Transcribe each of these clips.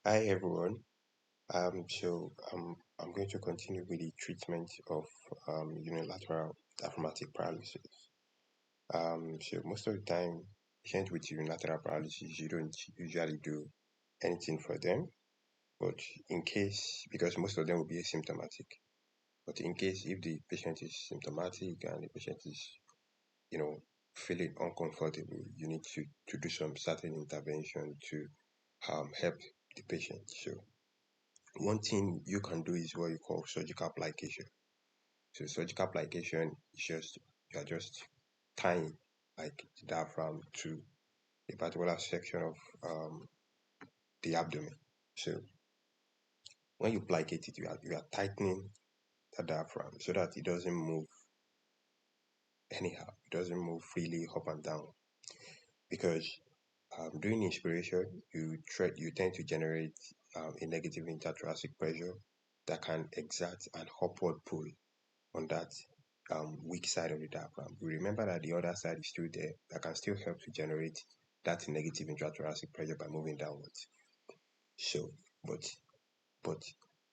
Hi everyone. I'm going to continue with the treatment of unilateral diaphragmatic paralysis. Most of the time, patients with unilateral paralysis, you don't usually do anything for them, but in case, because most of them will be asymptomatic, but in case if the patient is symptomatic and the patient is, you know, feeling uncomfortable, you need to do some certain intervention to help the patient. So one thing you can do is what you call surgical application. So surgical application is just you are just tying like the diaphragm to a particular section of the abdomen. So when you placate it, you are tightening the diaphragm so that it doesn't move anyhow. It doesn't move freely up and down because during inspiration you tend to generate a negative interthoracic pressure that can exert an upward pull on that weak side of the diaphragm. We remember that the other side is still there that can still help to generate that negative intrathoracic pressure by moving downwards. So, but but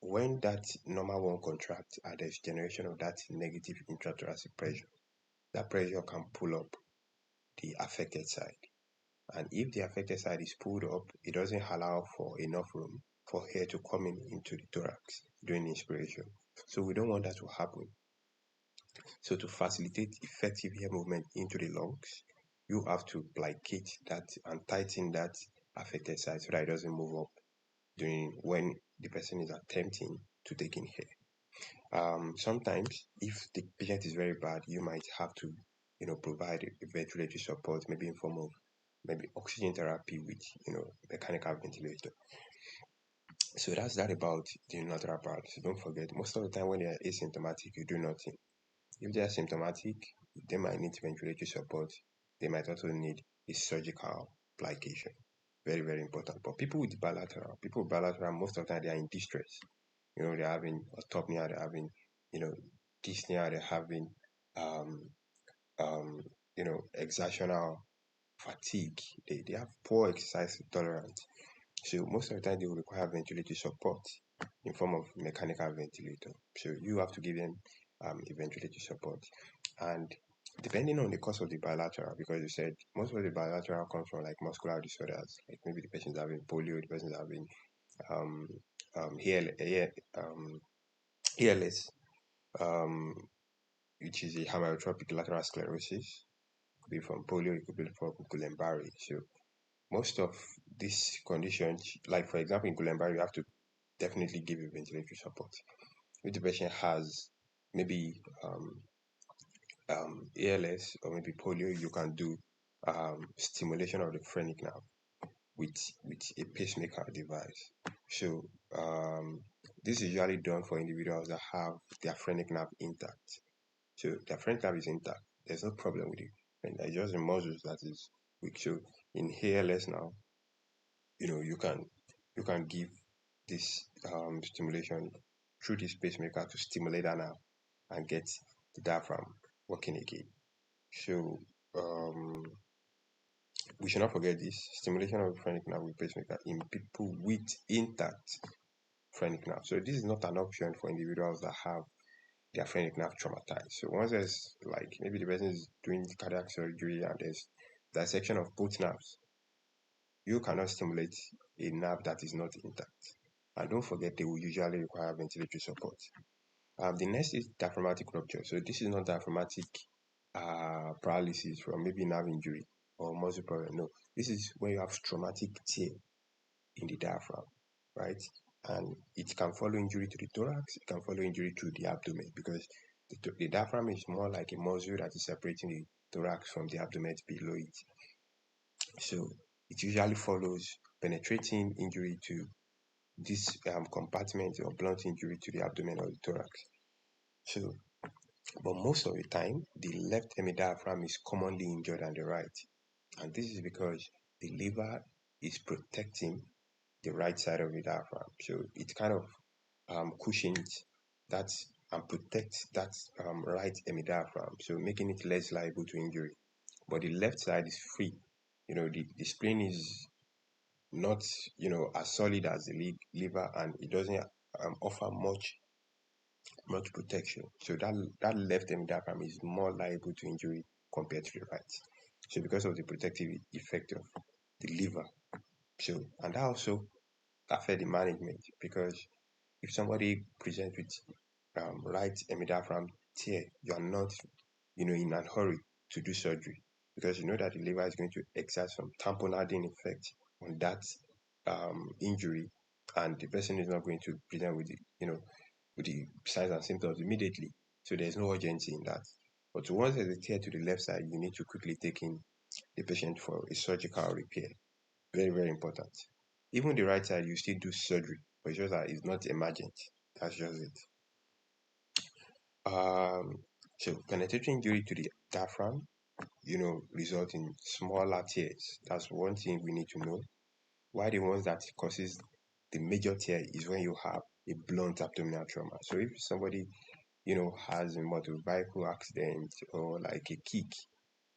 when that normal one contracts and there's generation of that negative intrathoracic pressure, that pressure can pull up the affected side. And if the affected side is pulled up, it doesn't allow for enough room for air to come in into the thorax during inspiration. So we don't want that to happen. So to facilitate effective air movement into the lungs, you have to placate that and tighten that affected side so that it doesn't move up during when the person is attempting to take in air. Sometimes, if the patient is very bad, you might have to, provide a ventilatory support, maybe in form of maybe oxygen therapy with, mechanical ventilator. So that's that about the unilateral paralysis. Don't forget, most of the time when they are asymptomatic, you do nothing. If they are symptomatic, they might need ventilatory support. They might also need a surgical plication. Very, very important. But people with bilateral, most of the time they are in distress. They're having orthopnea, they're having, you know, dyspnea, they're having, um, exertional fatigue. They have poor exercise tolerance. So most of the time they will require ventilatory support in form of mechanical ventilator. So you have to give them a ventilatory support. And depending on the cause of the bilateral, because you said most of the bilateral comes from like muscular disorders, like maybe the patient's having polio, the person's having um, ALS, um, which is a amyotrophic lateral sclerosis. It could be from polio, it could be from Guillain-Barré. So most of these conditions, like for example in Guillain-Barré, you have to definitely give a ventilatory support. If the patient has maybe ALS or maybe polio, you can do stimulation of the phrenic nerve with a pacemaker device. So this is usually done for individuals that have their phrenic nerve intact. So their phrenic nerve is intact. There's no problem with it. And it's just the muscles that is weak. So in ALS now, you can give this stimulation through this pacemaker to stimulate that nerve and get the diaphragm working again. So we should not forget this stimulation of the phrenic nerve with pacemaker in people with intact phrenic nerve. So this is not an option for individuals that have their phrenic nerve traumatized. So once there's like maybe the person is doing cardiac surgery and there's dissection of both nerves, you cannot stimulate a nerve that is not intact. And don't forget they will usually require ventilatory support. The next is diaphragmatic rupture. So this is not diaphragmatic paralysis from maybe nerve injury or muscle problem. No, this is when you have traumatic tear in the diaphragm, right? And it can follow injury to the thorax, it can follow injury to the abdomen because the diaphragm is more like a muscle that is separating the thorax from the abdomen below it. So it usually follows penetrating injury to this compartment or blunt injury to the abdomen or the thorax. So, but most of the time, the left hemidiaphragm is commonly injured than the right. And this is because the liver is protecting the right side of the diaphragm. So it kind of cushions that and protects that right hemidiaphragm, so making it less liable to injury. But the left side is free. The spleen not as solid as the liver, and it doesn't offer much protection. So that left diaphragm is more liable to injury compared to the right. So because of the protective effect of the liver. So and that also affect the management, because if somebody presents with right hemidiaphragm tear, you are not in a hurry to do surgery, because you know that the liver is going to exert some tamponading effect on that injury, and the person is not going to present with the signs and symptoms immediately. So there's no urgency in that. But once there's a tear to the left side, you need to quickly take in the patient for a surgical repair. Very, very important. Even the right side, you still do surgery, but it's just that it's not emergent. That's just it. Um, so penetrating injury to the diaphragm, result in smaller tears. That's one thing we need to know. Why the ones that causes the major tear is when you have a blunt abdominal trauma. So if somebody, has a motor vehicle accident or like a kick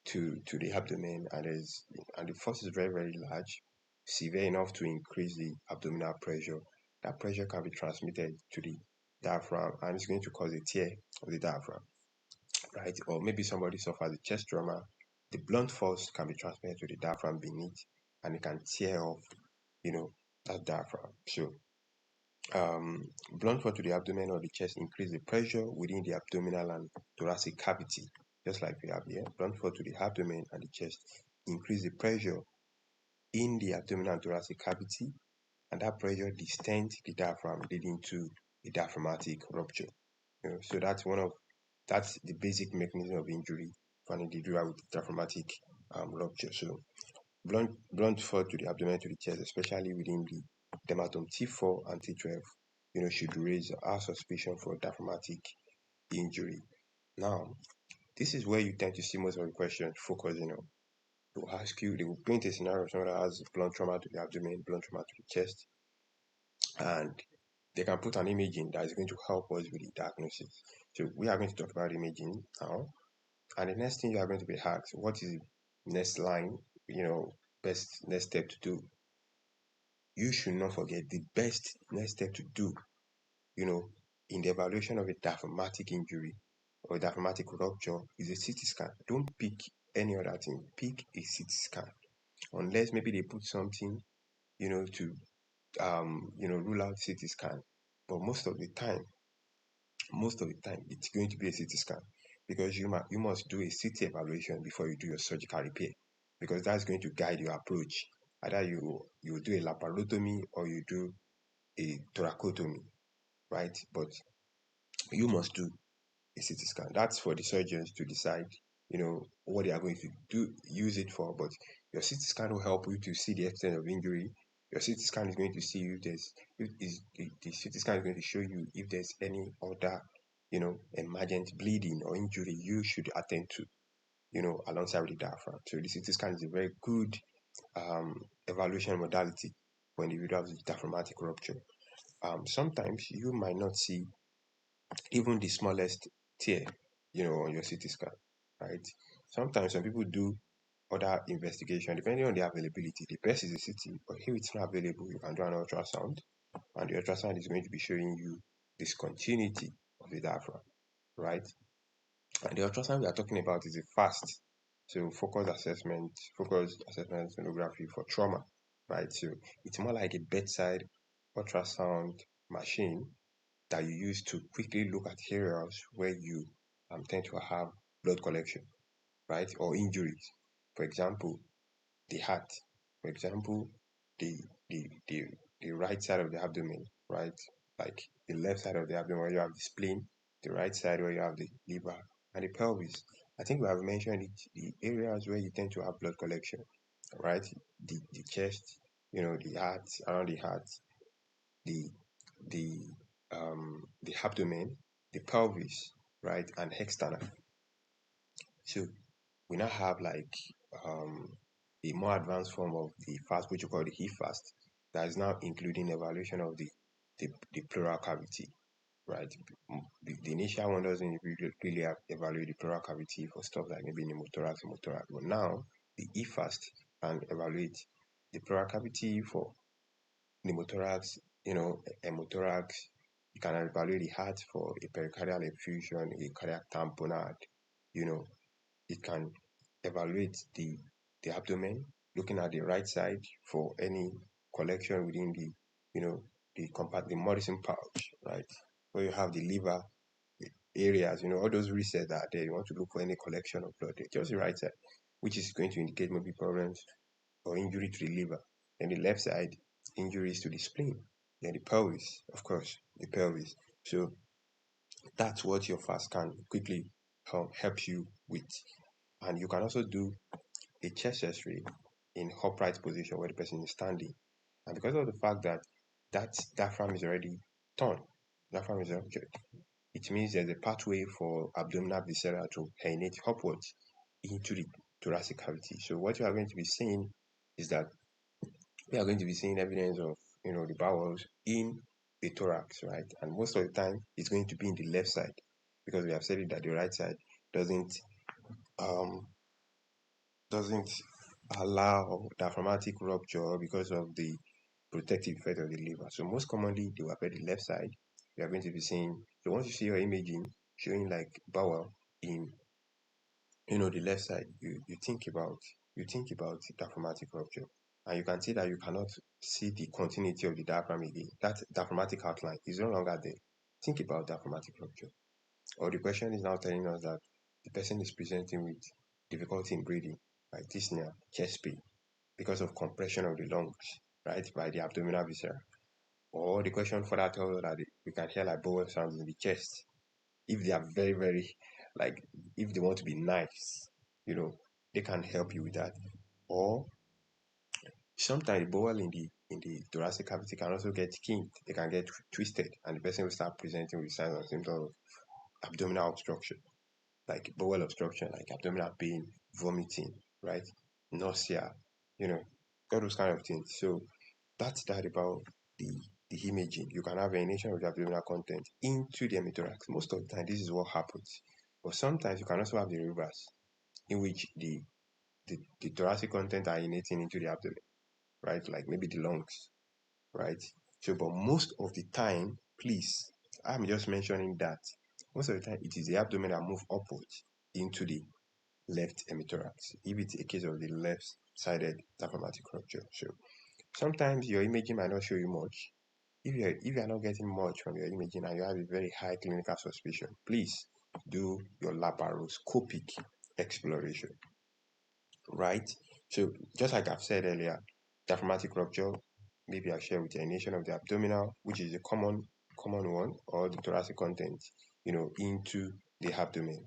to the abdomen, and the force is very, very large, severe enough to increase the abdominal pressure, that pressure can be transmitted to the diaphragm, and it's going to cause a tear of the diaphragm, right? Or maybe somebody suffers a chest trauma, the blunt force can be transmitted to the diaphragm beneath, and it can tear off, you know, that diaphragm. So, blunt force to the abdomen or the chest increase the pressure within the abdominal and thoracic cavity, just like we have here. Blunt force to the abdomen and the chest increase the pressure in the abdominal and thoracic cavity, and that pressure distends the diaphragm, leading to a diaphragmatic rupture. So that's the basic mechanism of injury for an individual with diaphragmatic rupture. So blunt force to the abdomen, to the chest, especially within the dermatome T4 and T12, should raise our suspicion for diaphragmatic injury. Now, this is where you tend to see most of the questions focusing on. They will ask you, they will paint a scenario of someone that has blunt trauma to the abdomen, blunt trauma to the chest, and they can put an imaging that is going to help us with the diagnosis. So we are going to talk about imaging now. And the next thing you are going to be asked, what is the next line, best next step to do? You should not forget the best next step to do, you know, in the evaluation of a diaphragmatic injury or a diaphragmatic rupture is a CT scan. Don't pick any other thing. Pick a CT scan. Unless maybe they put something, to rule out CT scan. But most of the time, it's going to be a CT scan, because you must do a CT evaluation before you do your surgical repair, because that's going to guide your approach. Either you do a laparotomy or you do a thoracotomy, right? But you must do a CT scan. That's for the surgeons to decide, what they are going to use it for. But your CT scan will help you to see the extent of injury. Your CT scan is going to see if there's if is the CT scan is going to show you if there's any other, emergent bleeding or injury you should attend to, alongside with the diaphragm. So the CT scan is a very good evaluation modality for individuals with diaphragmatic rupture. Sometimes you might not see even the smallest tear, on your CT scan, right? Sometimes some people do other investigation depending on the availability. The best is the CT, but if it's not available, you can do an ultrasound, and the ultrasound is going to be showing you discontinuity of the diaphragm, right? And the ultrasound we are talking about is a fast, so focused assessment sonography for trauma, right? So it's more like a bedside ultrasound machine that you use to quickly look at areas where you tend to have blood collection, right? Or injuries. For example, the heart. For example, the the the, the right side of the abdomen, right? Like the left side of the abdomen where you have the spleen, the right side where you have the liver, and the pelvis. I think we have mentioned the areas where you tend to have blood collection, right? The chest, the heart, around the heart, the the the abdomen, the pelvis, right, and external. So we now have like um, a more advanced form of the fast, which we call the heat fast, that is now including evaluation of the pleural cavity, right? The initial one doesn't really evaluate the pleural cavity for stuff like maybe pneumothorax, but now the E-fast can evaluate the pleural cavity for pneumothorax, hemothorax. You can evaluate the heart for a pericardial effusion, a cardiac tamponade. You know, it can evaluate the abdomen, looking at the right side for any collection within you know, the Morrison pouch, right? Where you have the liver areas, all those resets that are there. You want to look for any collection of blood there, just the right side, which is going to indicate maybe problems or injury to the liver. Then the left side, injuries to the spleen. Then the pelvis, of course, the pelvis. So that's what your fast can quickly help you with. And you can also do a chest x-ray in upright position where the person is standing. And because of the fact that that diaphragm is already torn, diaphragm is ruptured, it means there's a pathway for abdominal viscera to herniate upwards into the thoracic cavity. So what you are going to be seeing is that we are going to be seeing evidence of the bowels in the thorax, right? And most of the time it's going to be in the left side, because we have said it that the right side doesn't um doesn't allow diaphragmatic rupture because of the protective effect of the liver. So most commonly they will appear the left side. We are going to be seeing, so once you see your imaging showing like bowel in the left side, you think about diaphragmatic rupture, and you can see that you cannot see the continuity of the diaphragm again. That diaphragmatic outline is no longer there. Think about diaphragmatic rupture. Or the question is now telling us that the person is presenting with difficulty in breathing, like dyspnea, chest pain, because of compression of the lungs, right, by the abdominal viscera. Or the question further tells us that we can hear like bowel sounds in the chest. If they are very, very, like, if they want to be nice, they can help you with that. Or sometimes the bowel in the thoracic cavity can also get kinked. They can get twisted, and the person will start presenting with signs and symptoms of abdominal obstruction, like bowel obstruction, like abdominal pain, vomiting, right? Nausea, you know, all those kind of things. So that's that about the the imaging. You can have herniation of the abdominal content into the hemithorax. Most of the time, this is what happens. But sometimes you can also have the reverse, in which the thoracic content are herniating into the abdomen, right? Like maybe the lungs, right? So, but most of the time, please, I'm just mentioning that most of the time it is the abdomen that move upwards into the left hemithorax if it's a case of the left-sided diaphragmatic rupture. So sometimes your imaging might not show you much. If you're not getting much from your imaging and you have a very high clinical suspicion, please do your laparoscopic exploration, right? So just like I've said earlier, diaphragmatic rupture, maybe I'll share with you a nation of the abdominal, which is a common one, or the thoracic content, into the abdomen.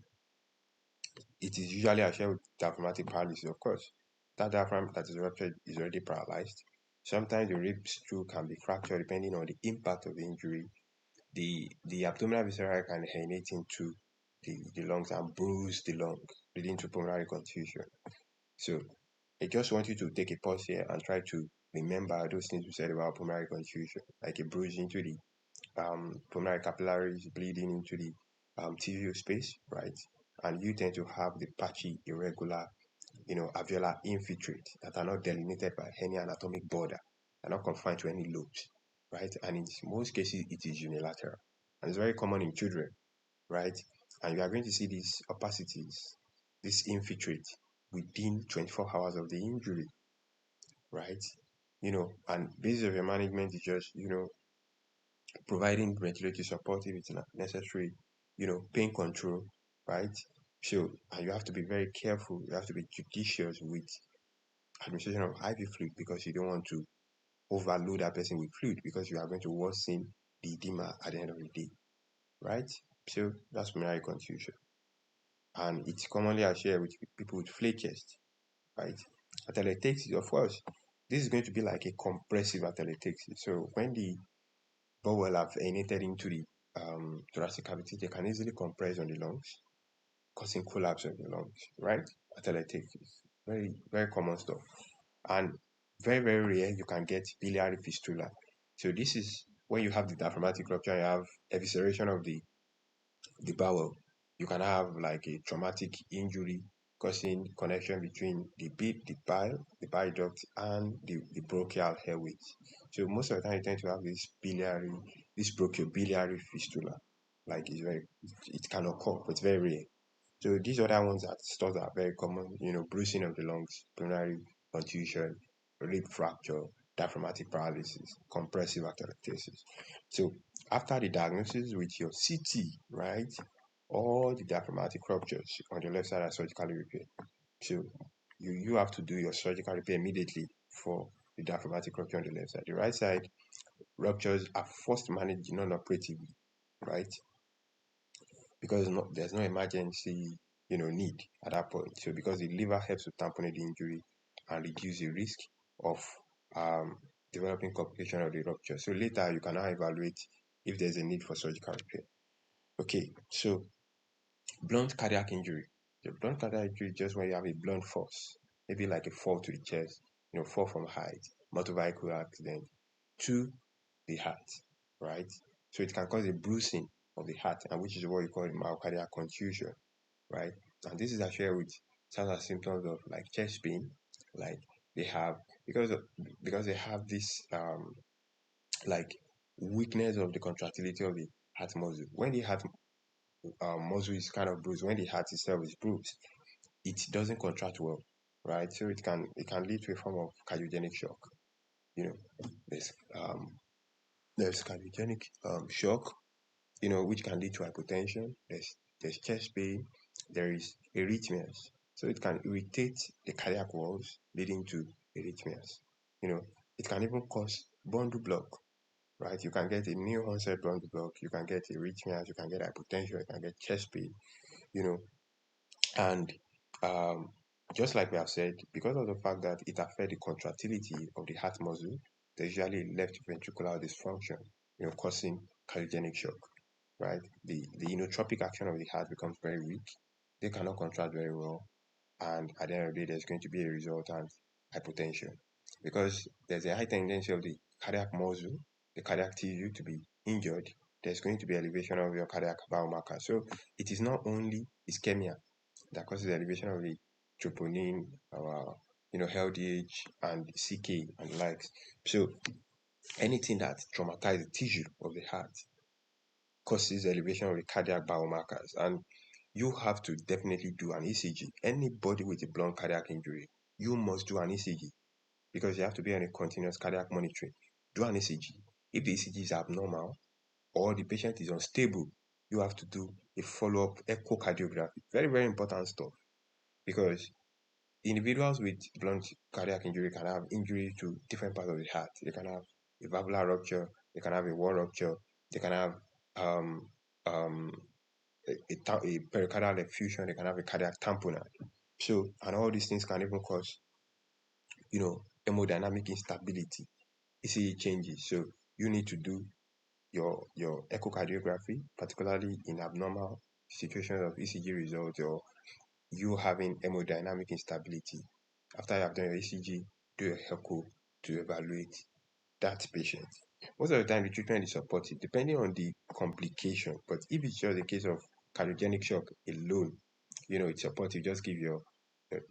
It is usually I'll share with diaphragmatic paralysis, of course. That diaphragm that is ruptured is already paralyzed. Sometimes the ribs too can be fractured depending on the impact of the injury. The abdominal viscera can herniate into the lungs and bruise the lung, leading to pulmonary confusion. So I just want you to take a pause here and try to remember those things we said about pulmonary confusion, like a bruise into the pulmonary capillaries, bleeding into the TVO space, right? And you tend to have the patchy, irregular, alveolar infiltrate that are not delineated by any anatomic border, are not confined to any lobes, right? And in most cases, it is unilateral. And it's very common in children, right? And you are going to see these opacities, this infiltrate within 24 hours of the injury, right? And basis of your management is just, providing ventilatory support if it's necessary, pain control, right? So, and you have to be very careful. You have to be judicious with administration of IV fluid, because you don't want to overload that person with fluid, because you are going to worsen the edema at the end of the day, right? So that's pulmonary confusion. And it's commonly shared with people with flat chest, right? Atelectasis, of course, this is going to be like a compressive atelectasis. So when the bowel have herniated into the thoracic cavity, they can easily compress on the lungs, causing collapse of the lungs, right? Atelectasis, very, very common stuff. And very, very rare, you can get biliary fistula. So this is when you have the diaphragmatic rupture, you have evisceration of the bowel. You can have like a traumatic injury causing connection between the bile duct, and the bronchial airways. So most of the time you tend to have this bronchobiliary fistula. Like it can occur, but it's very rare. So these other ones that stores are very common, bruising of the lungs, pulmonary contusion, rib fracture, diaphragmatic paralysis, compressive atelectasis. So after the diagnosis with your CT, right, all the diaphragmatic ruptures on the left side are surgically repaired. So you have to do your surgical repair immediately for the diaphragmatic rupture on the left side. The right side ruptures are first managed non-operatively, right? Because there's no emergency, need at that point. So because the liver helps to tamponade the injury and reduce the risk of um, developing complication of the rupture. So later you can now evaluate if there's a need for surgical repair. Okay, so blunt cardiac injury. The blunt cardiac injury is just when you have a blunt force, maybe like a fall to the chest, fall from height, motor vehicle accident to the heart, right? So it can cause a bruising of the heart, and which is what you call myocardial contusion, right? And this is actually with some of the symptoms of like chest pain, like they have because they have this like weakness of the contractility of the heart muscle. When the heart muscle is kind of bruised, when the heart itself is bruised, it doesn't contract well, right? So it can lead to a form of cardiogenic shock. You know, there's um there's cardiogenic shock, which can lead to hypotension. There's chest pain. There is arrhythmias. So it can irritate the cardiac walls, leading to arrhythmias. You know, it can even cause bundle block, right? You can get a new onset bundle block. You can get arrhythmias. You can get hypotension. You can get chest pain. You know, and um, just like we have said, because of the fact that it affects the contractility of the heart muscle, there's usually left ventricular dysfunction, causing cardiogenic shock, right? The inotropic action of the heart becomes very weak. They cannot contract very well, and at the end of the day, there's going to be a resultant hypotension because there's a high tendency of the cardiac muscle, the cardiac tissue to be injured. There's going to be elevation of your cardiac biomarker. So it is not only ischemia that causes elevation of the troponin, LDH and CK and the likes. So anything that traumatizes the tissue of the heart causes elevation of the cardiac biomarkers, and you have to definitely do an ECG. Anybody with a blunt cardiac injury, you must do an ECG because you have to be on a continuous cardiac monitoring. Do an ECG. If the ECG is abnormal or the patient is unstable, you have to do a follow-up echocardiography. Very, very important stuff because individuals with blunt cardiac injury can have injury to different parts of the heart. They can have a valvular rupture, they can have a wall rupture, they can have um, um, a pericardial effusion, they can have a cardiac tamponade. So, and all these things can even cause, hemodynamic instability, ECG changes. So, you need to do your echocardiography, particularly in abnormal situations of ECG results or you having hemodynamic instability. After you have done your ECG, do your echo to evaluate that patient. Most of the time, the treatment is supportive depending on the complication. But if it's just a case of cardiogenic shock alone, it's supportive. Just give your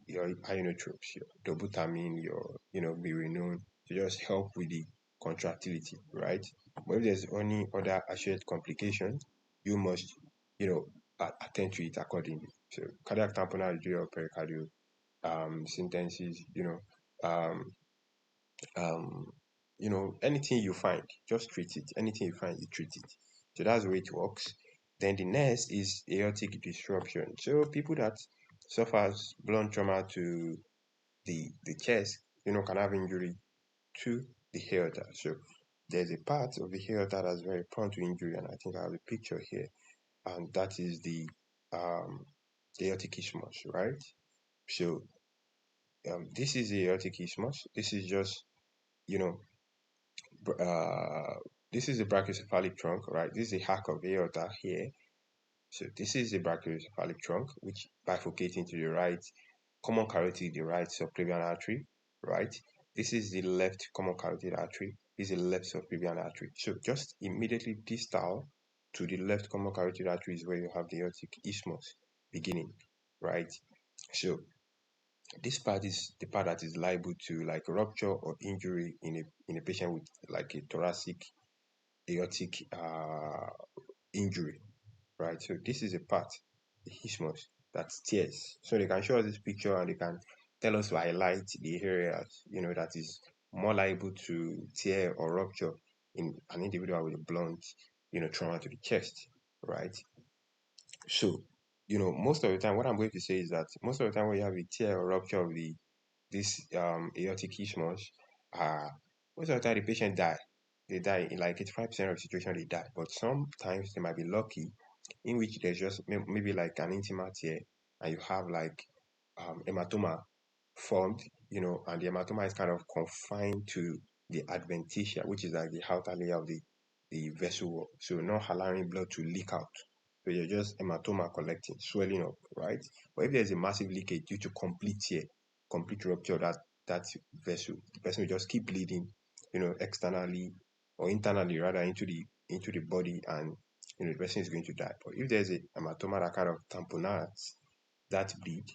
inotropes, your dobutamine, your Mirinone to just help with the contractility, right? But if there's any other associated complication, you must, attend to it accordingly. So cardiac tamponade, do your pericardial sentences, um, anything you find, just treat it. Anything you find, you treat it. So that's the way it works. Then the next is aortic disruption. So people that suffers blunt trauma to the chest, can have injury to the aorta. So there's a part of the aorta that's very prone to injury, and I think I have a picture here, and that is the aortic isthmus, right? So this is the aortic isthmus. This is just you know uh, this is the brachiocephalic trunk, right? This is the arc of aorta here. So this is the brachiocephalic trunk, which bifurcating to the right, common carotid, the right subclavian artery, right? This is the left common carotid artery. This is the left subclavian artery. So just immediately distal to the left common carotid artery is where you have the aortic isthmus beginning, right? So this part is the part that is liable to like rupture or injury in a patient with like a thoracic aortic injury, right? So this is a part, the isthmus, that tears. So they can show us this picture and they can tell us to highlight the areas, that is more liable to tear or rupture in an individual with a blunt, trauma to the chest, right? So, most of the time, what I'm going to say is that most of the time when you have a tear or rupture of this aortic isthmus, uh, most of the time the patient die. They die in like 85% of the situation they die. But sometimes they might be lucky in which there's just maybe like an intimate tear and you have like hematoma formed, and the hematoma is kind of confined to the adventitia, which is like the outer layer of the vessel wall. So not allowing blood to leak out. So you're just hematoma collecting, swelling up, right? But if there's a massive leakage due to complete tear, complete rupture of that vessel, the person will just keep bleeding, externally or internally rather into the body, and the person is going to die. But if there's a hematoma that kind of tamponades that bleed,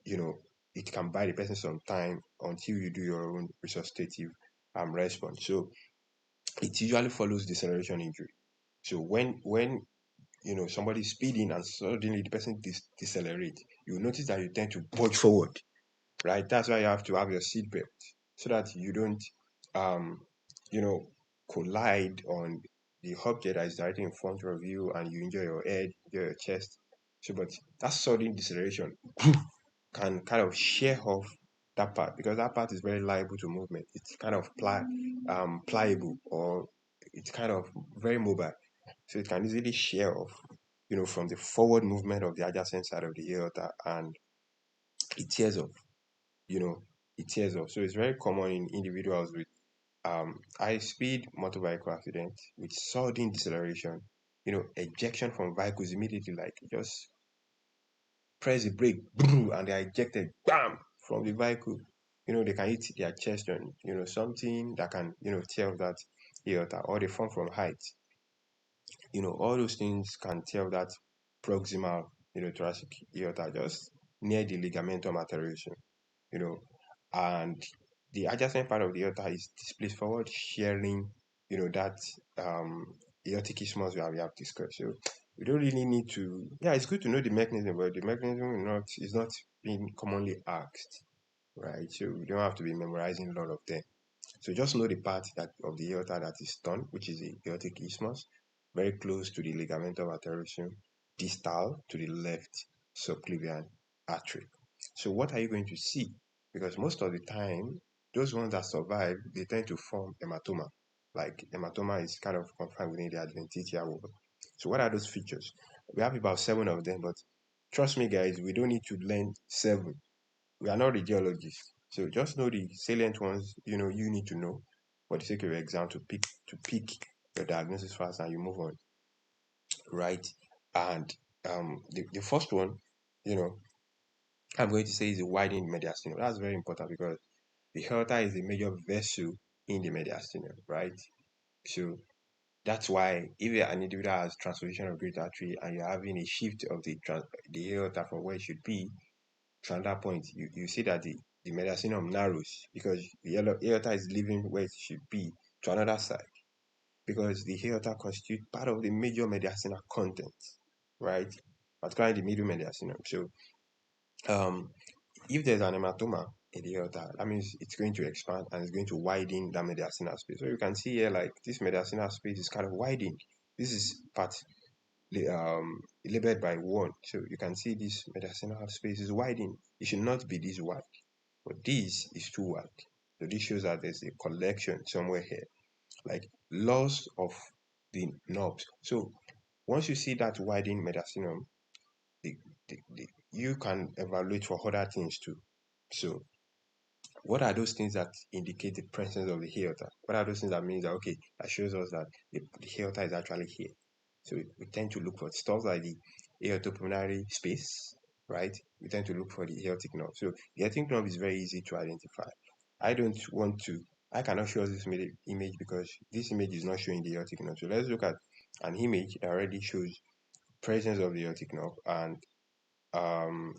you know, it can buy the person some time until you do your own resuscitative response. So it usually follows deceleration injury. So when somebody's speeding and suddenly the person decelerate, you notice that you tend to budge forward, right? That's why you have to have your seat belt so that you don't, um, you know, collide on the object that is directly in front of you and you injure your head, injure your chest. So, but that sudden deceleration can kind of shear off that part because that part is very liable to movement. It's kind of pliable, or it's kind of very mobile. So it can easily shear off, from the forward movement of the adjacent side of the aorta, and it tears off, you know, it tears off. So it's very common in individuals with high speed motor vehicle accident with sudden deceleration, ejection from vehicles immediately, like just press the brake, boom, and they are ejected, bam, from the vehicle. They can hit their chest on, something that can, tear off that aorta, or they fall from height. All those things can tell that proximal, thoracic aorta just near the ligamentum arteriosus, you know, and the adjacent part of the aorta is displaced forward, sharing, that aortic isthmus we have discussed. So we don't really need to, yeah, it's good to know the mechanism, but the mechanism is not being commonly asked, right? So we don't have to be memorizing a lot of them. So just know the part that of the aorta that is torn, which is the aortic isthmus, very close to the ligamentum arteriosus, distal to the left subclavian artery. So what are you going to see? Because most of the time, those ones that survive, they tend to form hematoma. Like hematoma is kind of confined within the adventitia wall. So what are those features? We have about 7 of them, but trust me, guys, we don't need to learn 7. We are not radiologists. So just know the salient ones, you need to know for the sake of your exam to pick your diagnosis fast and you move on, right? And the first one, you know, I'm going to say is a widening mediastinum. That's very important because the aorta is a major vessel in the mediastinum, right? So that's why if an individual has transposition of great artery and you're having a shift of the aorta from where it should be, from that point, you see that the mediastinum narrows because the aorta is leaving where it should be to another side because the aorta constitutes part of the major mediastinal content, right? Particularly the middle mediastinum. So, um, if there's an hematoma in the aorta, that means it's going to expand and it's going to widen that mediastinal space. So you can see here, like this mediastinal space is kind of widened. This is part labeled by 1. So you can see this mediastinal space is widening. It should not be this wide. But this is too wide. So this shows that there's a collection somewhere here, like loss of the knobs. So once you see that widening mediastinum, you can evaluate for other things too. So what are those things that indicate the presence of the aorta? What are those things that means that, okay, that shows us that the aorta is actually here? So we tend to look for stuff like the aortopulmonary space, right? We tend to look for the aortic nerve. So the aortic nerve is very easy to identify. I don't want to, I cannot show this image because this image is not showing the aortic nerve. So let's look at an image that already shows presence of the aortic nerve, and um,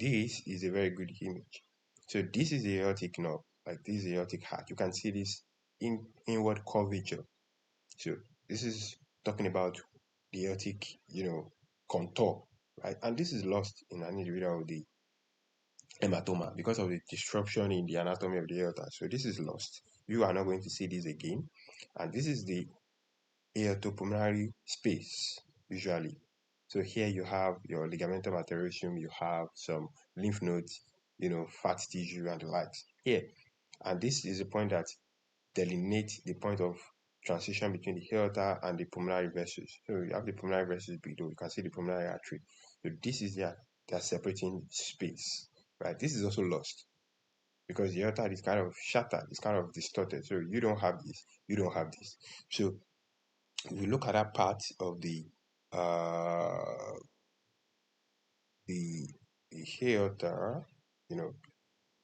this is a very good image. So this is the aortic nerve, like this is the aortic heart. You can see this inward curvature. So this is talking about the aortic, contour, right? And this is lost in an individual with the hematoma because of the disruption in the anatomy of the aorta. So this is lost. You are not going to see this again. And this is the aortopulmonary space, usually. So here you have your ligamentum arteriosus, you have some lymph nodes, fat tissue and the likes here. And this is a point that delineates the point of transition between the aorta and the pulmonary vessels. So you have the pulmonary vessels below, you can see the pulmonary artery. So this is their separating space, right? This is also lost because the aorta is kind of shattered, it's kind of distorted. So you don't have this, you don't have this. So if you look at that part of uh the aorta, you know,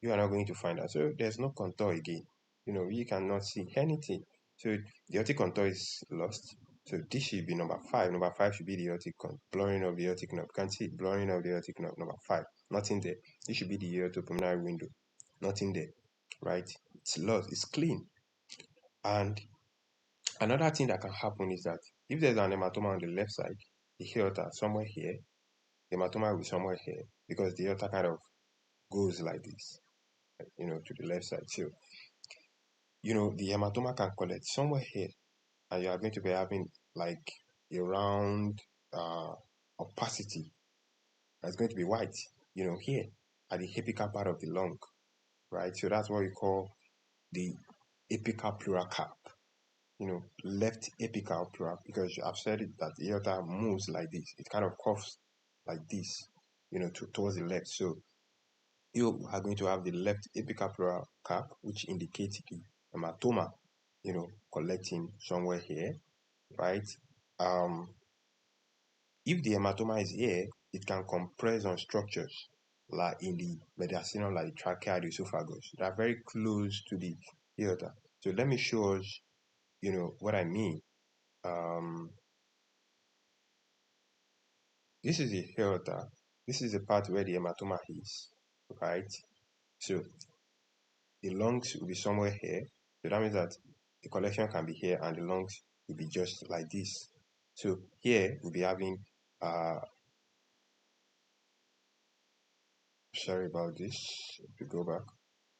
you are not going to find that. So there's no contour again. You cannot see anything. So the aortic contour is lost. So this should be number 5. Number 5 should be the aortic blurring of the aortic nerve. You can see blurring of the aortic nerve. Number 5, nothing there. This should be the aortopulmonary window. Nothing there, right? It's lost. It's clean. And another thing that can happen is that if there's an hematoma on the left side, the aorta somewhere here, the hematoma will be somewhere here because the aorta kind of goes like this, to the left side. So, the hematoma can collect somewhere here, and you are going to be having like a round opacity that's going to be white, here at the apical part of the lung, right? So that's what we call the apical pleural cap, left apical pleural, because I've said it that the aorta moves like this. It kind of curves like this, towards the left. So you are going to have the left apical pleural cap, which indicates the hematoma, collecting somewhere here, right? If the hematoma is here, it can compress on structures like in the mediastinum, like the trachea, the esophagus. They are very close to the aorta. So let me show us, what I mean. This is the aorta. This is the part where the hematoma is, right? So the lungs will be somewhere here. So that means that the collection can be here and the lungs will be just like this. So here we'll be having, sorry about this, if we go back.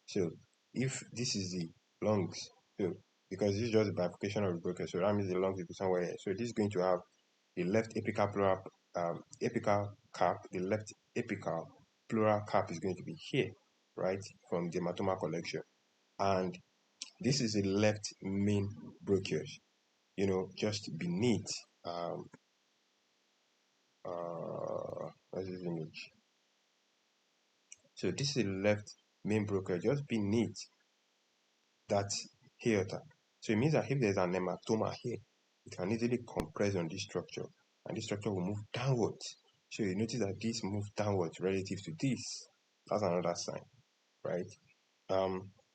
So if this is the lungs, so because this is just the bifurcation of the bronchial, so that means the lungs will be somewhere here. So this is going to have the left apical pleural, apical cap, the left apical pleural cap is going to be here, right, from the hematoma collection. And this is the left main bronchus, just beneath, what's this image? So this is the left main bronchus, just beneath that aorta. So it means that if there's an hematoma here, it can easily compress on this structure, and this structure will move downwards. So you notice that this moves downwards relative to this. That's another sign, right?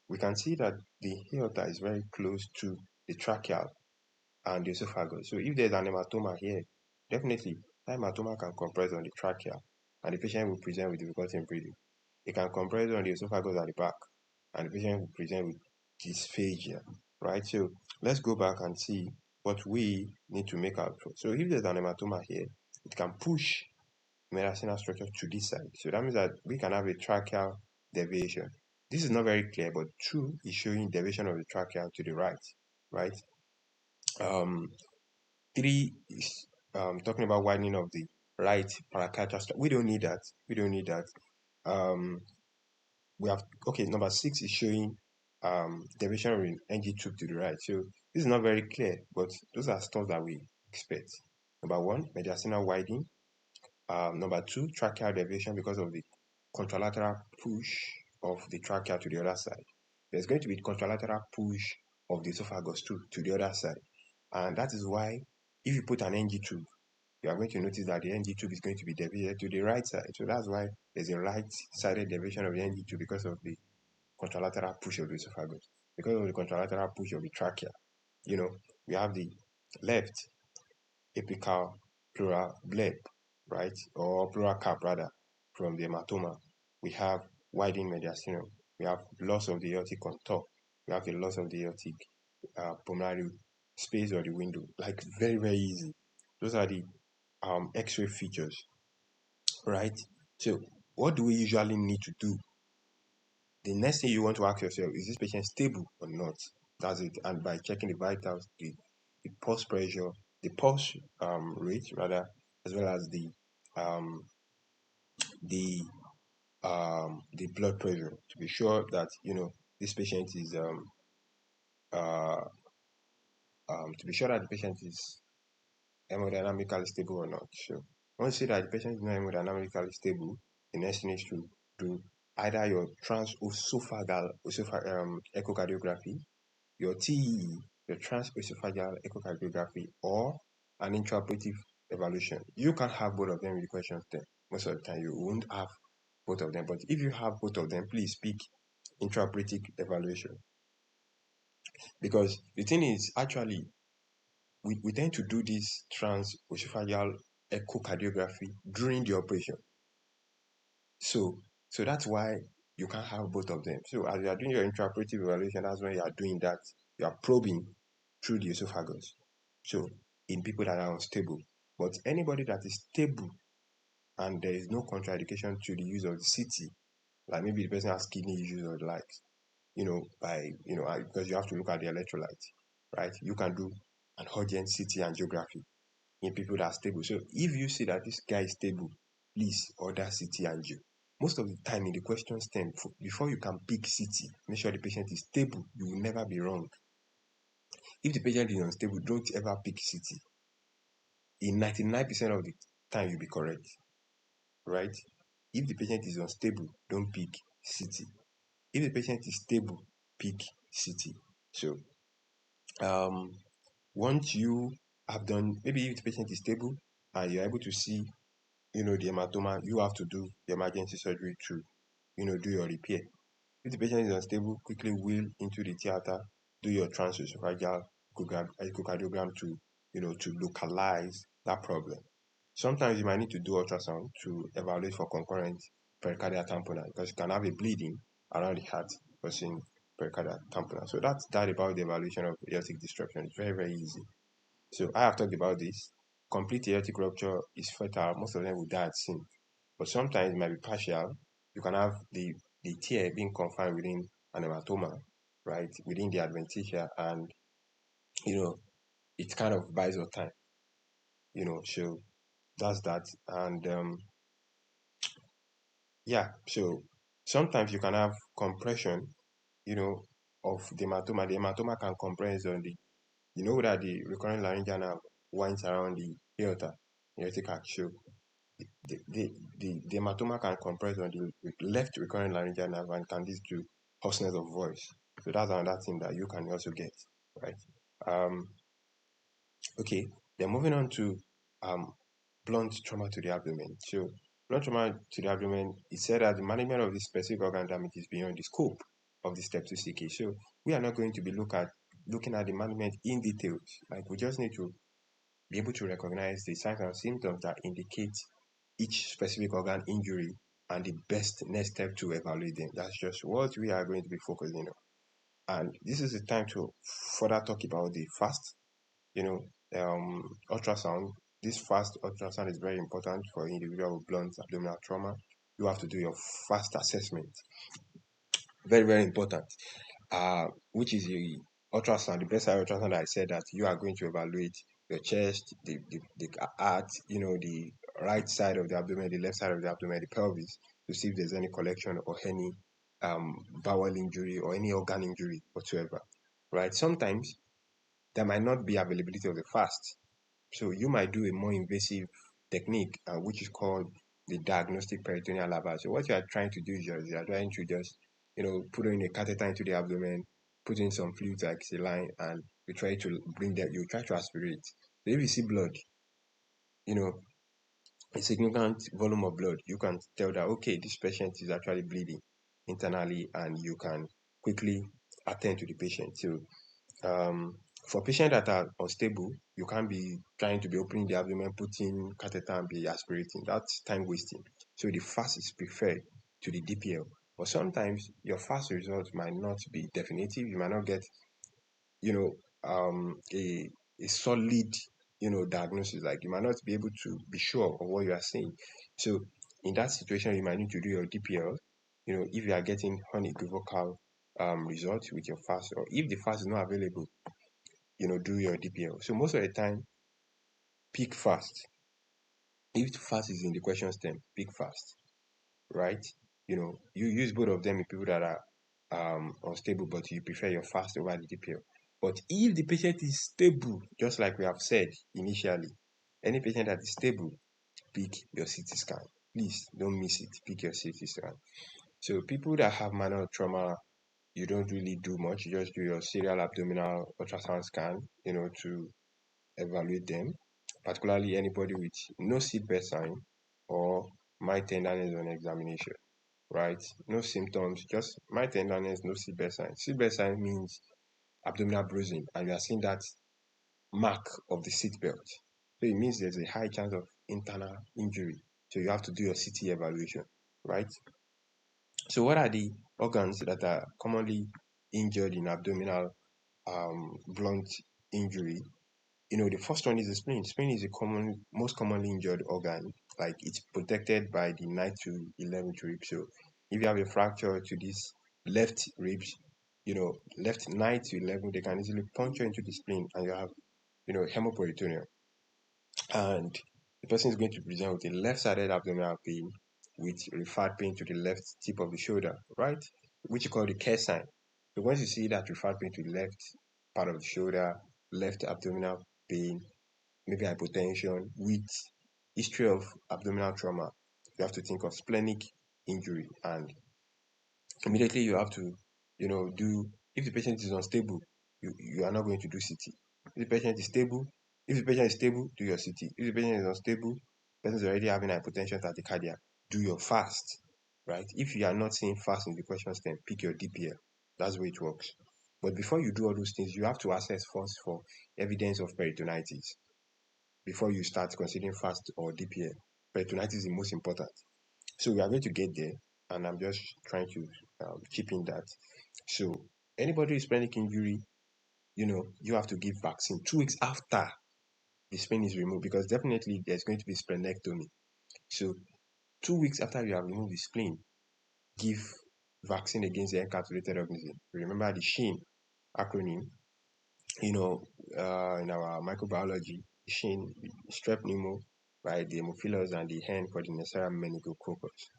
We can see that the aorta is very close to the trachea and the esophagus. So if there's an hematoma here, definitely that hematoma can compress on the trachea, and the patient will present with difficulty in breathing. It can compress on the esophagus at the back, and the patient will present with dysphagia, right? So let's go back and see what we need to make out. So if there's an hematoma here, it can push mediastinal structure to this side. So that means that we can have a tracheal deviation. This is not very clear, but 2 is showing deviation of the trachea to the right, right? 3 is talking about widening of the right paracardial structure. We don't need that. We don't need that. We have, okay, number 6 is showing deviation of the NG tube to the right. So this is not very clear, but those are stuff that we expect. Number 1, mediastinal widening. Number 2, tracheal deviation because of the contralateral push of the trachea to the other side. There's going to be contralateral push of the esophagus too to the other side. And that is why if you put an NG tube, you are going to notice that the NG tube is going to be deviated to the right side. So that's why there's a right-sided deviation of the NG tube because of the contralateral push of the esophagus. Because of the contralateral push of the trachea, we have the left apical pleural bleb, right, or pleural cap rather, from the hematoma. we have widening mediastinum, we have loss of the aortic contour, we have the loss of the aortic pulmonary space or the window. Like very, very easy. Those are the X-ray features, right? So what do we usually need to do? The next thing you want to ask yourself, is this patient stable or not? That's it. And by checking the vitals, the pulse pressure, the pulse rate rather, as well as um, the the blood pressure, to be sure that this patient is uh, to be sure that the patient is hemodynamically stable or not. So once you see that the patient is not hemodynamically stable, the next thing is to do either your transesophageal echocardiography, your TEE, your transesophageal echocardiography, or an intraoperative evaluation. You can have both of them in the question 10. Most of the time, you won't have both of them. But if you have both of them, please pick intraoperative evaluation. Because the thing is, actually, we tend to do this transesophageal echocardiography during the operation. So that's why you can't have both of them. So as you are doing your intraoperative evaluation, that's when you are doing that. You are probing through the esophagus. So in people that are unstable. But anybody that is stable and there is no contraindication to the use of the CT, like maybe the person has kidney issues or the likes, because you have to look at the electrolytes, right? You can do an urgent CT angiography in people that are stable. So if you see that this guy is stable, please order CT angio. Most of the time in the question stem, before you can pick CT, make sure the patient is stable. You will never be wrong. If the patient is unstable, don't ever pick CT. In 99% of the time, you'll be correct, right? If the patient is unstable, don't pick CT. If the patient is stable, pick CT. So once you have done, maybe if the patient is stable and you're able to see the hematoma, you have to do the emergency surgery to do your repair. If the patient is unstable, quickly wheel into the theater, do your transesophageal echocardiogram to localize that problem. Sometimes you might need to do ultrasound to evaluate for concurrent pericardial tamponade, because you can have a bleeding around the heart causing pericardial tamponade. So that's that about the evaluation of aortic disruption. It's very, very easy. So I have talked about this. Complete aortic rupture is fatal. Most of them will die at scene. But sometimes it might be partial. You can have the tear being confined within an hematoma, right, within the adventitia, and it kind of buys your time. So that's that. And so sometimes you can have compression, of the hematoma. The hematoma can compress on that the recurrent laryngeal nerve winds around the aorta, aortic arch. So the hematoma can compress on the left recurrent laryngeal nerve and can lead to hoarseness of voice. So that's another thing that you can also get, right? Okay, then moving on to blunt trauma to the abdomen. So blunt trauma to the abdomen, it said that the management of this specific organ damage is beyond the scope of the step 2 CK. So we are not going to be looking at the management in details. Like, we just need to be able to recognize the signs and symptoms that indicate each specific organ injury and the best next step to evaluate them. That's just what we are going to be focusing on. And this is the time to further talk about the fast, ultrasound. This fast ultrasound is very important for individual with blunt abdominal trauma. You have to do your fast assessment. Very, very important. Which is the ultrasound, the best ultrasound that I said that you are going to evaluate your chest, the heart, the right side of the abdomen, the left side of the abdomen, the pelvis, to see if there's any collection or any bowel injury or any organ injury whatsoever, right? Sometimes there might not be availability of the fast. So you might do a more invasive technique, which is called the diagnostic peritoneal lavage. So what you are trying to do is you are trying to just, put in a catheter into the abdomen, put in some fluids like saline, and you try to you try to aspirate. So if you see blood, you know, a significant volume of blood, you can tell that, okay, this patient is actually bleeding internally, and you can quickly attend to the patient. So for patients that are unstable, you can't be trying to be opening the abdomen, putting catheter, and be aspirating. That's time wasting. So the fast is preferred to the DPL. But sometimes your fast results might not be definitive. You might not get, you know, a solid, diagnosis. Like you might not be able to be sure of what you are saying. So in that situation, you might need to do your DPL. If you are getting unequivocal results with your fast, or if the fast is not available, do your DPL. So most of the time, pick fast. If the fast is in the question stem, pick fast, right? You use both of them in people that are unstable, but you prefer your fast over the DPL. But if the patient is stable, just like we have said initially, any patient that is stable, pick your CT scan. Please don't miss it. Pick your CT scan. So people that have minor trauma, you don't really do much. You just do your serial abdominal ultrasound scan, to evaluate them, particularly anybody with no seatbelt sign or mild tenderness on examination, right? No symptoms, just mild tenderness, no seatbelt sign. Seatbelt sign means abdominal bruising, and you are seeing that mark of the seatbelt. So it means there's a high chance of internal injury. So you have to do your CT evaluation, right? So what are the organs that are commonly injured in abdominal blunt injury? The first one is the spleen. Spleen is the most commonly injured organ. Like it's protected by the 9 to 11th rib. So if you have a fracture to this left ribs, left 9 to 11, they can easily puncture into the spleen and you have, hemoperitoneuria. And the person is going to present with a left-sided abdominal pain with referred pain to the left tip of the shoulder, right? Which you call the care sign. So once you see that referred pain to the left part of the shoulder, left abdominal pain, maybe hypotension with history of abdominal trauma, you have to think of splenic injury, and immediately you have to, do, if the patient is unstable, you are not going to do CT. If the patient is stable, do your CT. If the patient is unstable, person is already having hypotension, tachycardia, do your fast, right? If you are not seeing fast in the question stem, pick your DPL. That's the way it works. But before you do all those things, you have to assess first for evidence of peritonitis before you start considering fast or DPL. Peritonitis is the most important. So we are going to get there, and I'm just trying to chip in that. So anybody with splenic injury, you have to give vaccine 2 weeks after the spleen is removed, because definitely there's going to be splenectomy. So 2 weeks after you have removed the spleen, give vaccine against the encapsulated organism. Remember the SHIN acronym, in our microbiology, SHIN, strep pneumo, right, the Haemophilus, and the hen for the Neisseria meningococcus.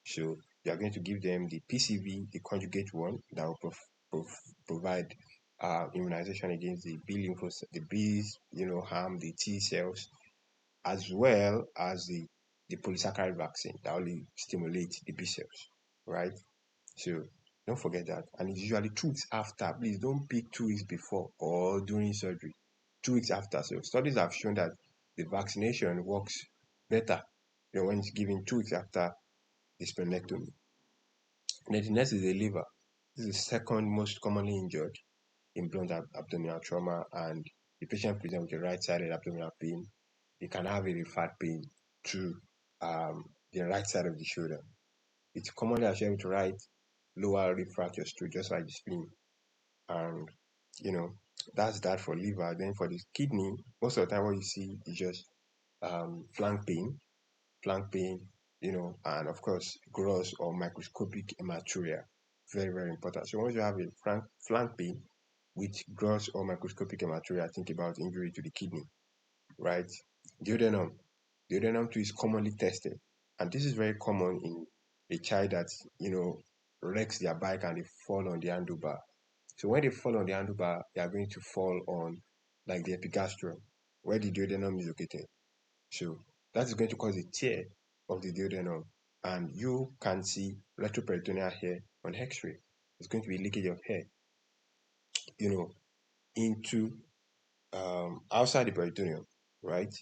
So you are going to give them the PCV, the conjugate one, that will provide immunization against the B lymphocytes, the B's, harm, the T cells, as well as the polysaccharide vaccine that only stimulates the B cells, right? So don't forget that. And it's usually 2 weeks after. Please don't pick 2 weeks before or during surgery. 2 weeks after. So studies have shown that the vaccination works better when it's given 2 weeks after the splenectomy. And then the next is the liver. This is the second most commonly injured in blunt abdominal trauma, and the patient presents with a right-sided abdominal pain. They can have a referred pain to the right side of the shoulder. It's commonly associated with right lower rib fractures too, just like the spleen. And that's that for liver. Then for the kidney, most of the time what you see is just flank pain, and of course gross or microscopic hematuria. Very, very important. So once you have a flank pain with gross or microscopic hematuria, think about injury to the kidney, right? Duodenum. Duodenum too is commonly tested. And this is very common in a child that, wrecks their bike and they fall on the handlebar. So when they fall on the handlebar, they are going to fall on like the epigastrium, where the duodenum is located. So that is going to cause a tear of the duodenum, and you can see retroperitoneal hair on X-ray. It's going to be leakage of hair, into outside the peritoneum, right?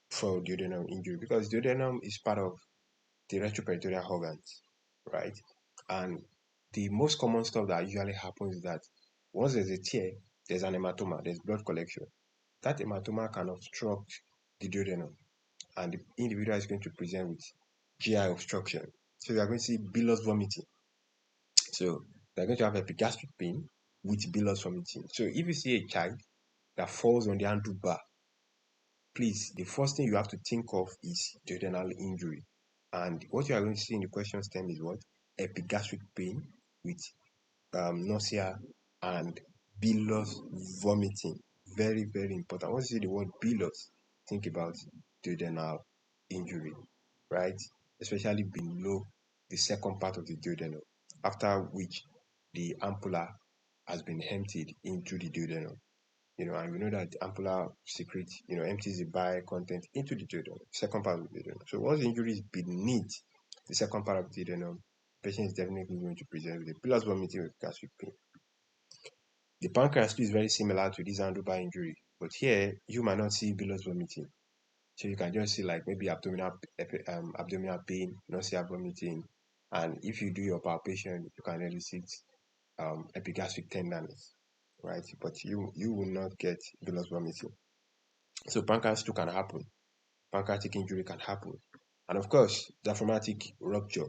For duodenum injury, because duodenum is part of the retroperitoneal organs, right? And the most common stuff that usually happens is that once there's a tear, there's an hematoma, there's blood collection. That hematoma can obstruct the duodenum, and the individual is going to present with GI obstruction. So you are going to see bilious vomiting. So they're going to have epigastric pain with bilious vomiting. So if you see a child that falls on the handlebar, please, the first thing you have to think of is duodenal injury. And what you are going to see in the question stem is what? Epigastric pain with nausea and bilious vomiting. Very, very important. Once you see the word bilious, think about duodenal injury, right? Especially below the second part of the duodenum, after which the ampulla has been emptied into the duodenum. And we know that the ampulla secretes, empties the bile content into the duodenum, second part of the duodenum. So once the injury is beneath the second part of the duodenum, the patient is definitely going to present with a bilious vomiting with gastric pain. The pancreas too is very similar to this handlebar injury, but here you might not see bilious vomiting. So you can just see like maybe abdominal pain, nausea, vomiting, and if you do your palpation, you can elicit epigastric tenderness, right? But you will not get bilious vomiting. So pancreas too can happen. Pancreatic injury can happen, and of course, diaphragmatic rupture.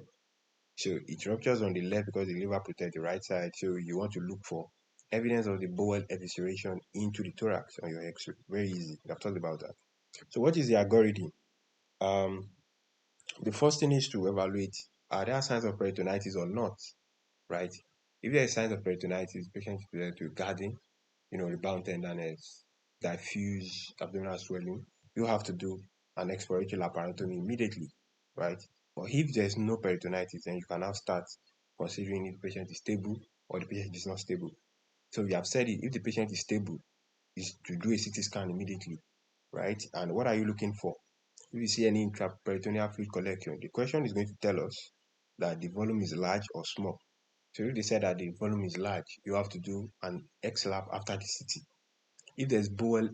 So it ruptures on the left because the liver protects the right side. So you want to look for evidence of the bowel evisceration into the thorax on your X-ray. Very easy. I've talked about that. So what is the algorithm? The first thing is to evaluate, are there signs of peritonitis or not, right? If there are signs of peritonitis, patient is presented to guarding, rebound tenderness, diffuse abdominal swelling. You have to do an exploratory laparotomy immediately, right? But if there's no peritonitis, then you can now start considering if the patient is stable or the patient is not stable. So we have said it, if the patient is stable, is to do a CT scan immediately, right? And what are you looking for? If you see any intraperitoneal fluid collection, the question is going to tell us that the volume is large or small. So if they said that the volume is large, you have to do an X-lap after the CT. If there's bowel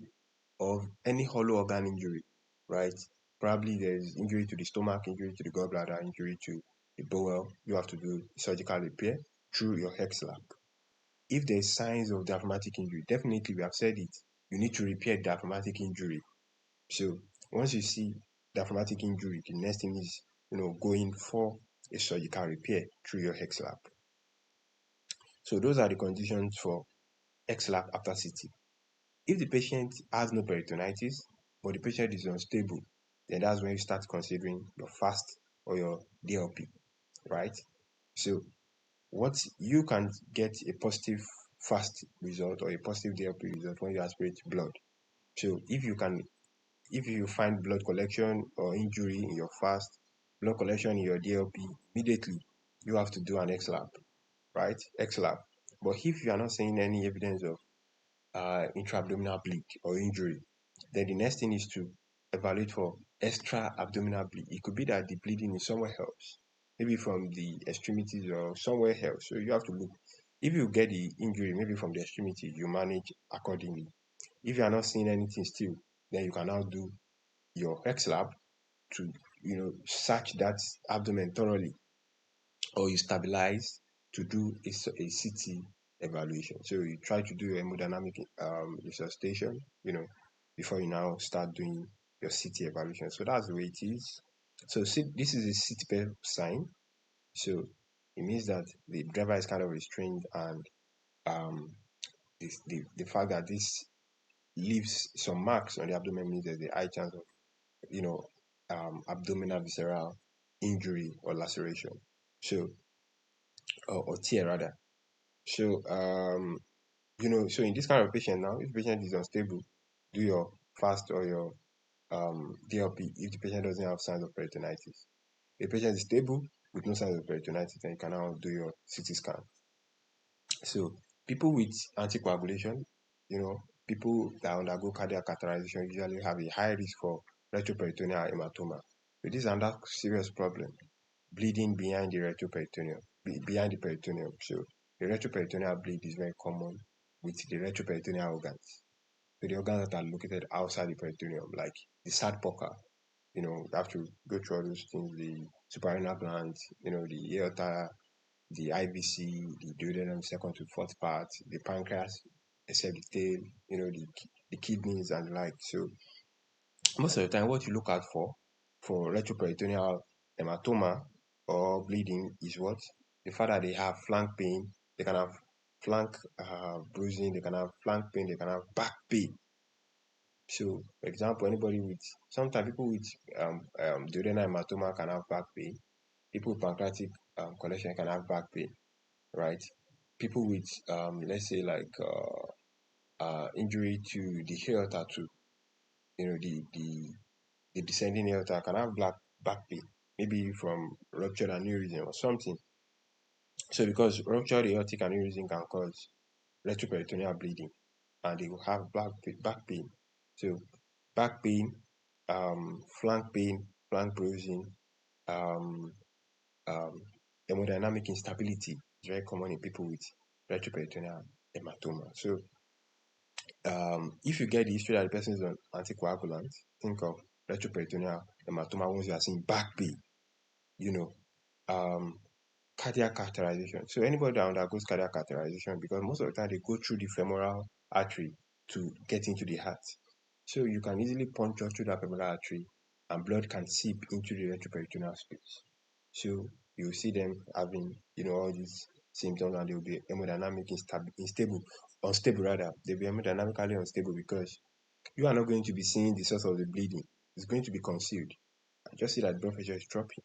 of any hollow organ injury, right? Probably there's injury to the stomach, injury to the gallbladder, injury to the bowel, you have to do surgical repair through your X-lap. If there's signs of diaphragmatic injury, definitely we have said it, you need to repair diaphragmatic injury. So once you see diaphragmatic injury, the next thing is, going for a surgical repair through your X-lap. So those are the conditions for X-lap after CT. If the patient has no peritonitis, but the patient is unstable, then that's when you start considering your FAST or your DLP, right? So what you can get a positive FAST result or a positive DLP result when you aspirate blood. So if you find blood collection or injury in your FAST, blood collection in your DLP, immediately you have to do an X-lap, right? X-lap. But if you are not seeing any evidence of intra-abdominal bleed or injury, then the next thing is to evaluate for extra abdominal bleed. It could be that the bleeding is somewhere else, maybe from the extremities or somewhere else. So you have to look. If you get the injury maybe from the extremity, you manage accordingly. If you are not seeing anything still, then you can now do your X-lab to search that abdomen thoroughly, or you stabilize to do a CT evaluation. So you try to do a hemodynamic resuscitation, before you now start doing your CT evaluation. So that's the way it is. So this is a CTPEP sign. So it means that the driver is kind of restrained, and the fact that this leaves some marks on the abdomen means there's a high chance of abdominal visceral injury or laceration. So or tear rather. So so in this kind of patient now, if the patient is unstable, do your FAST or your DLP if the patient doesn't have signs of peritonitis. If the patient is stable with no signs of peritonitis, then you can now do your CT scan. So people with anticoagulation, people that undergo cardiac catheterization usually have a high risk for retroperitoneal hematoma. So this is another serious problem, bleeding behind the retroperitoneum, behind the peritoneum. So the retroperitoneal bleed is very common with the retroperitoneal organs. So the organs that are located outside the peritoneum, like the sad poker, you have to go through all those things, the suprarenal glands, the aorta, the IVC, the duodenum, second to fourth part, the pancreas, except the tail, the kidneys and the like. So most of the time, what you look out for retroperitoneal hematoma or bleeding is what? The fact that they have flank pain, they can have flank bruising, they can have flank pain, they can have back pain. So, for example, anybody with sometimes people with duodenal hematoma can have back pain. People with pancreatic collection can have back pain, right? People with let's say like injury to the aorta too, the descending aorta can have back pain, maybe from ruptured aneurysm or something. So because ruptured aortic aneurysm can cause retroperitoneal bleeding, and they will have back pain. So back pain, flank bruising, um, um, hemodynamic instability is very common in people with retroperitoneal hematoma. So if you get the history that the person is on anticoagulant, think of retroperitoneal hematoma once you are seeing back pain, you know, um, cardiac catheterization. So anybody that undergoes cardiac catheterization, because most of the time they go through the femoral artery to get into the heart. So you can easily puncture through that femoral artery and blood can seep into the retroperitoneal space. So you see them having, all these symptoms and they'll be hemodynamic unstable rather. They'll be hemodynamically unstable because you are not going to be seeing the source of the bleeding. It's going to be concealed. I just see that blood pressure is dropping,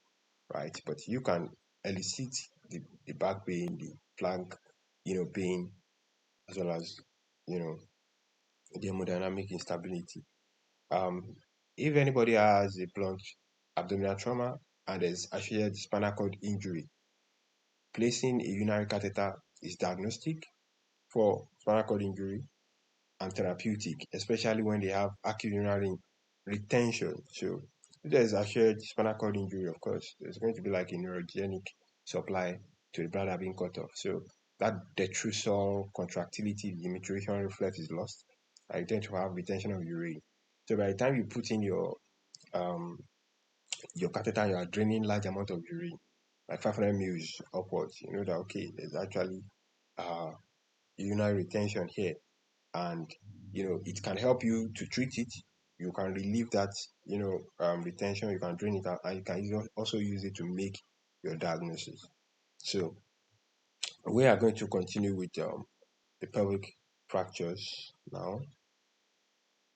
right? But you can elicit the back pain, the flank, pain, as well as, you know, the hemodynamic instability. Um, if anybody has a blunt abdominal trauma and there's actually a spinal cord injury, placing a urinary catheter is diagnostic for spinal cord injury and therapeutic, especially when they have acute urinary retention. So if there's a shared spinal cord injury, of course, there's going to be like a neurogenic supply to the bladder being cut off. So that detrusor contractility, the maturation reflex is lost. And you tend to have retention of urine. So by the time you put in um your catheter, you are draining large amount of urine, like 500 mils upwards. You know that okay, there's actually urinary retention here, and it can help you to treat it. You can relieve that retention. You can drain it out, and you can also use it to make your diagnosis. So we are going to continue with the pelvic fractures now.